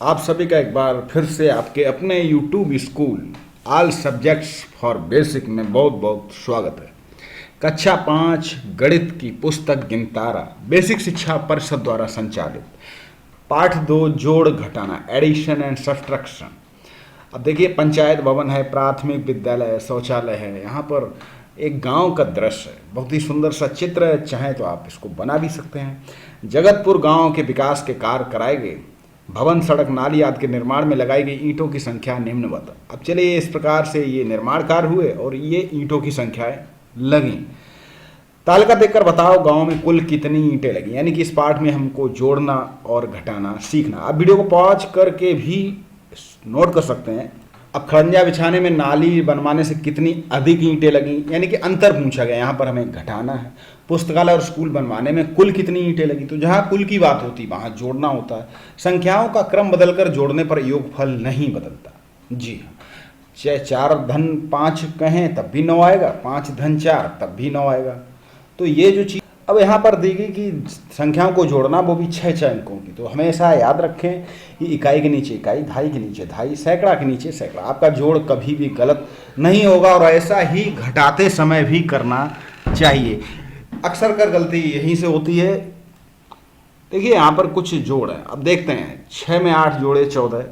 आप सभी का एक बार फिर से आपके अपने YouTube school all subjects for basic में बहुत बहुत स्वागत है। कक्षा 5 गणित की पुस्तक गिनतारा बेसिक शिक्षा परिषद द्वारा संचालित पाठ 2 जोड़ घटाना एडिशन एंड सब्ट्रैक्शन। अब देखिए, पंचायत भवन है, प्राथमिक विद्यालय है, शौचालय है, यहाँ पर एक गांव का दृश्य है, बहुत ही सुंदर सा चित्र है। चाहे तो आप इसको बना भी सकते हैं। जगतपुर गांव के विकास के कार्य कराए गए, भवन सड़क नाली आदि के निर्माण में लगाई गई ईंटों की संख्या निम्नवत। अब चलिए, इस प्रकार से ये निर्माण कार्य हुए और ये ईंटों की संख्याएं लगी। तालिका देखकर बताओ गांव में कुल कितनी ईंटें लगी। यानी कि इस पाठ में हमको जोड़ना और घटाना सीखना। आप वीडियो को पॉज करके भी नोट कर सकते हैं। अब खड़ंजा बिछाने में नाली बनवाने से कितनी अधिक ईंटें लगी, यानी कि अंतर पूछा गया, यहाँ पर हमें घटाना है। पुस्तकालय और स्कूल बनवाने में कुल कितनी ईंटें लगी, तो जहाँ कुल की बात होती वहाँ जोड़ना होता है। संख्याओं का क्रम बदलकर जोड़ने पर योगफल नहीं बदलता। जी हाँ, चाहे 4 धन 5 कहें तब भी 9 आएगा, 5 धन 4 तब भी 9 आएगा। तो ये जो चीज़ अब यहाँ पर दी गई कि संख्याओं को जोड़ना, वो भी 6 अंकों की। तो हमेशा याद रखें कि इकाई के नीचे इकाई, दहाई के नीचे दहाई, सैकड़ा के नीचे सैकड़ा। आपका जोड़ कभी भी गलत नहीं होगा और ऐसा ही घटाते समय भी करना चाहिए। अक्सर कर गलती यहीं से होती है। देखिए, यहाँ पर कुछ जोड़ है, अब देखते हैं। 6 में 8 जोड़े 14,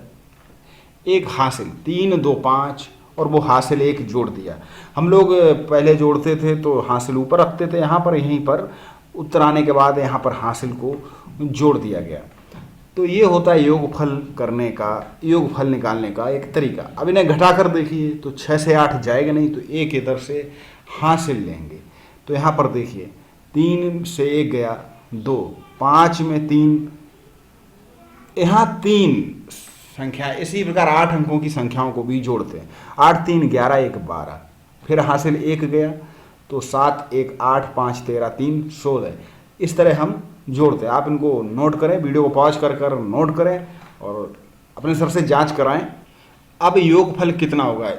एक हासिल 3 2 5 और वो हासिल 1 जोड़ दिया। हम लोग पहले जोड़ते थे तो हासिल ऊपर रखते थे, यहाँ पर यहीं पर उत्तर आने के बाद यहाँ पर हासिल को जोड़ दिया गया। तो ये होता है योगफल करने का, योगफल निकालने का एक तरीका। अब इन्हें घटा कर देखिए तो 6 से 8 जाएगा नहीं, तो एक इधर से हासिल लेंगे। तो यहाँ पर देखिए 3 से 1 गया 2, 5 में 3, यहाँ 3 संख्या। इसी प्रकार 8 अंकों की संख्याओं को भी जोड़ते हैं। 8 3 11 1 12, फिर हासिल 1 गया तो 7 1 8 5 13 3 16। इस तरह हम जोड़ते हैं। आप इनको नोट करें, वीडियो को पॉज कर नोट करें और अपने सर से जांच कराएं। अब योगफल कितना होगा?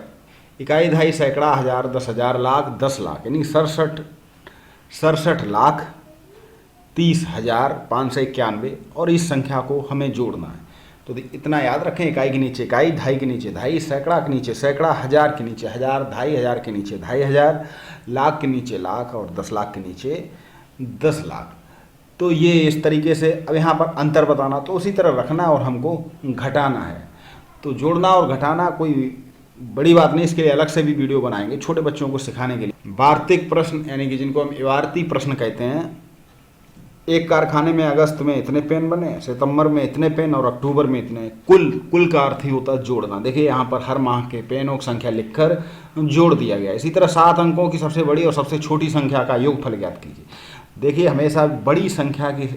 इकाई दहाई सैकड़ा हजार 10,000 लाख 10 लाख, यानी 67 लाख 30,591। और इस संख्या को हमें जोड़ना है। तो इतना याद रखें, इकाई के नीचे इकाई, दहाई के नीचे दहाई, सैकड़ा के नीचे सैकड़ा, हजार के नीचे हजार, दहाई हजार के नीचे दहाई हजार, लाख के नीचे लाख और 10 लाख के नीचे 10 लाख। तो ये इस तरीके से। अब यहाँ पर अंतर बताना, तो उसी तरह रखना और हमको घटाना है। तो जोड़ना और घटाना कोई बड़ी बात नहीं, इसके लिए अलग से भी वीडियो बनाएंगे छोटे बच्चों को सिखाने के लिए। वार्षिक प्रश्न, यानी कि जिनको हम इबारती प्रश्न कहते हैं। एक कारखाने में अगस्त में इतने पेन बने, सितंबर में इतने पेन और अक्टूबर में इतने। कुल का अर्थ ही होता है जोड़ना। देखिए, यहाँ पर हर माह के पेनों की संख्या लिखकर जोड़ दिया गया। इसी तरह 7 अंकों की सबसे बड़ी और सबसे छोटी संख्या का योगफल ज्ञात कीजिए। देखिए, हमेशा बड़ी संख्या की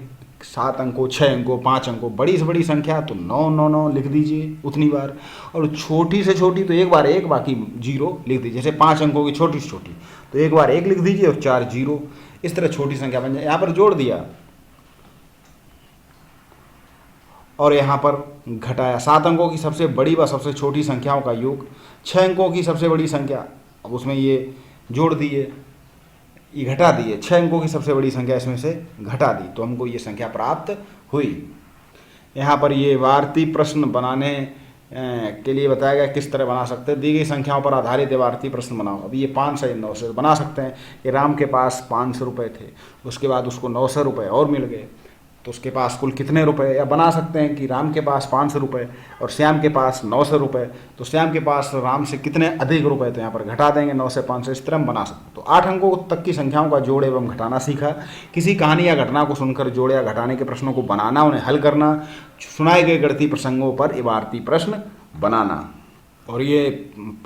7 अंकों, 6 अंकों, 5 अंकों, बड़ी से बड़ी संख्या तो 9 9 9 लिख दीजिए उतनी बार, और छोटी से छोटी तो एक बार 1 बाकी 0 लिख दीजिए। जैसे 5 अंकों की छोटी से छोटी तो एक बार 1 लिख दीजिए और 4 0। इस तरह छोटी संख्या बन जाए। यहाँ पर जोड़ दिया और यहाँ पर घटाया। 7 अंकों की सबसे बड़ी व सबसे छोटी संख्याओं का योग, 6 अंकों की सबसे बड़ी संख्या, अब उसमें ये जोड़ दिए, ये घटा दिए। 6 अंकों की सबसे बड़ी संख्या इसमें से घटा दी, तो हमको ये संख्या प्राप्त हुई। यहाँ पर ये वार्षिक प्रश्न बनाने के लिए बताया गया किस तरह बना सकते हैं। दी गई संख्याओं पर आधारित वार्षिक प्रश्न बनाओ। अभी ये 5 से 9 से बना सकते हैं कि राम के पास 500 रुपये थे, उसके बाद उसको 900 रुपये और मिल गए, तो उसके पास कुल कितने रुपए। या बना सकते हैं कि राम के पास 500 रुपये और श्याम के पास 900 रुपये, तो श्याम के पास राम से कितने अधिक रुपए, तो यहाँ पर घटा देंगे 9 से 500। इस तरह हम बना सकते हैं। तो 8 अंकों तक की संख्याओं का जोड़ एवं घटाना सीखा। किसी कहानी या घटना को सुनकर जोड़ या घटाने के प्रश्नों को बनाना, उन्हें हल करना, सुनाए गए गणितीय प्रसंगों पर इबारती प्रश्न बनाना। और ये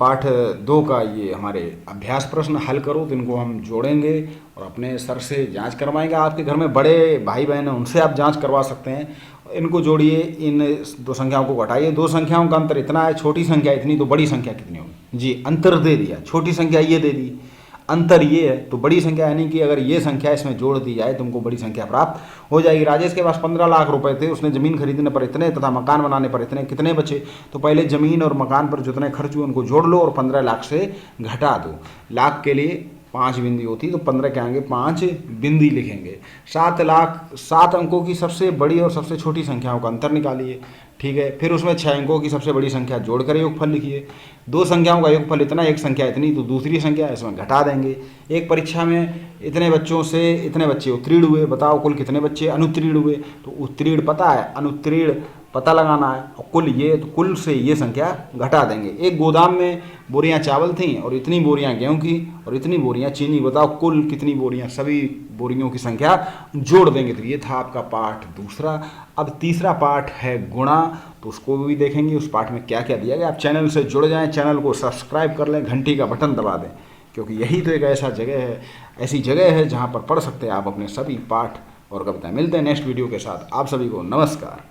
पाठ 2 का ये हमारे अभ्यास प्रश्न हल करो, तो इनको हम जोड़ेंगे और अपने सर से जांच करवाएंगे। आपके घर में बड़े भाई बहन हैं, उनसे आप जांच करवा सकते हैं। इनको जोड़िए, इन 2 संख्याओं को घटाइए। 2 संख्याओं का अंतर इतना है, छोटी संख्या इतनी, तो बड़ी संख्या कितनी होगी? जी, अंतर दे दिया, छोटी संख्या ये दे दी, अंतर ये है, तो बड़ी संख्या, यानी कि अगर ये संख्या इसमें जोड़ दी जाए तुमको बड़ी संख्या प्राप्त हो जाएगी। राजेश के पास 15 लाख रुपए थे, उसने ज़मीन खरीदने पर इतने तथा मकान बनाने पर इतने, कितने बचे? तो पहले ज़मीन और मकान पर जितने खर्च हुए उनको जोड़ लो और 15 लाख से घटा दो। लाख के लिए 5 बिंदी होती तो 15 के आगे 5 बिंदी लिखेंगे। 7 अंकों की सबसे बड़ी और सबसे छोटी संख्याओं का अंतर निकालिए। ठीक है, फिर उसमें 6 अंकों की सबसे बड़ी संख्या जोड़कर योगफल लिखिए। 2 संख्याओं का योगफल इतना, एक संख्या इतनी, तो दूसरी संख्या इसमें घटा देंगे। एक परीक्षा में इतने बच्चों से इतने बच्चे उत्तीर्ण हुए, बताओ कुल कितने बच्चे अनुत्तीर्ण हुए। तो उत्तीर्ण पता है, अनुत्तीर्ण पता लगाना है, और कुल ये, तो कुल से ये संख्या घटा देंगे। एक गोदाम में बोरियां चावल थीं और इतनी बोरियां गेहूं की और इतनी बोरियां चीनी, बताओ कुल कितनी बोरियां, सभी बोरियों की संख्या जोड़ देंगे। तो ये था आपका पाठ दूसरा। अब तीसरा पाठ है गुणा, तो उसको भी देखेंगे, उस पाठ में क्या क्या दिया गया। आप चैनल से जुड़ जाएं, चैनल को सब्सक्राइब कर लें, घंटी का बटन दबा दें, क्योंकि यही तो एक ऐसी जगह है जहाँ पर पढ़ सकते हैं आप अपने सभी पाठ और कविताएं। मिलते हैं नेक्स्ट वीडियो के साथ। आप सभी को नमस्कार।